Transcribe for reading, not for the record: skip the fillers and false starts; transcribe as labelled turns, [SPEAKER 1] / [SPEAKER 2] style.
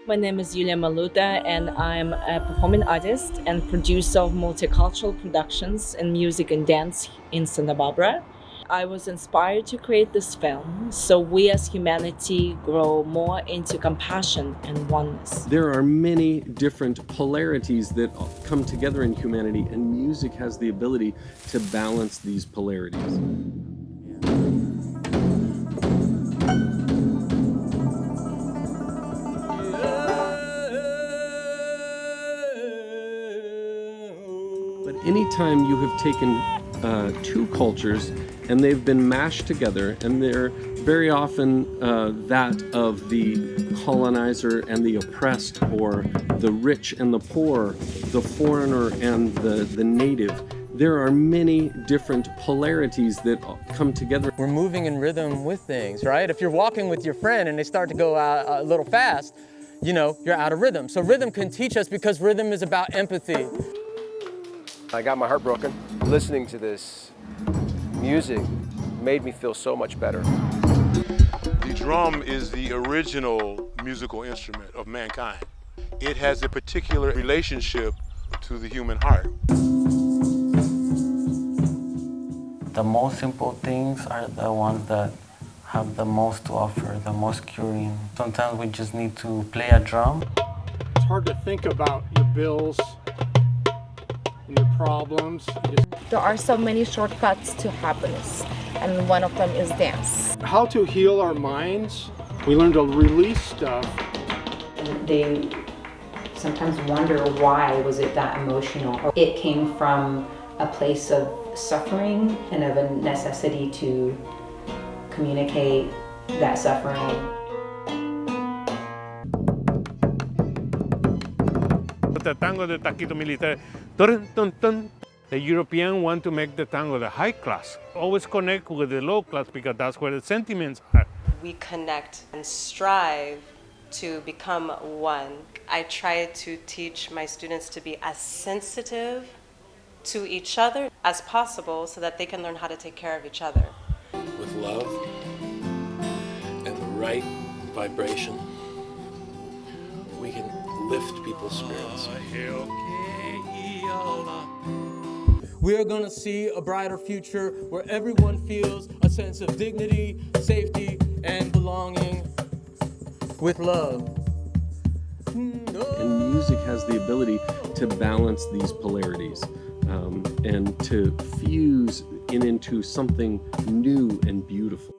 [SPEAKER 1] My name is Yulia Maluta, and I'm a performing artist and producer of multicultural productions in music and dance in Santa Barbara. I was inspired to create this film so we as humanity grow more into compassion and oneness.
[SPEAKER 2] There are many different polarities that come together in humanity, and music has the ability to balance these polarities. But anytime you have taken two cultures and they've been mashed together, and they're very often that of the colonizer and the oppressed, or the rich and the poor, the foreigner and the native, there are many different polarities that come together.
[SPEAKER 3] We're moving in rhythm with things, right? If you're walking with your friend and they start to go a little fast, you know, you're out of rhythm. So rhythm can teach us, because rhythm is about empathy.
[SPEAKER 4] I got my heart broken. Listening to this music made me feel so much better.
[SPEAKER 5] The drum is the original musical instrument of mankind. It has a particular relationship to the human heart.
[SPEAKER 6] The most simple things are the ones that have the most to offer, the most curing. Sometimes we just need to play a drum.
[SPEAKER 7] It's hard to think about your bills and your problems.
[SPEAKER 8] There are so many shortcuts to happiness, and one of them is dance.
[SPEAKER 7] How to heal our minds. We learn to release stuff.
[SPEAKER 9] And they sometimes wonder, why was it that emotional? It came from a place of suffering and of a necessity to communicate that suffering.
[SPEAKER 10] The tango de taquito militar, dun, dun, dun. The European want to make the tango the high class. Always connect with the low class, because that's where the sentiments are.
[SPEAKER 11] We connect and strive to become one. I try to teach my students to be as sensitive to each other as possible, so that they can learn how to take care of each other.
[SPEAKER 12] With love and the right vibration, we can lift people's spirits.
[SPEAKER 3] We are going to see a brighter future where everyone feels a sense of dignity, safety, and belonging with love.
[SPEAKER 2] And music has the ability to balance these polarities and to fuse into something new and beautiful.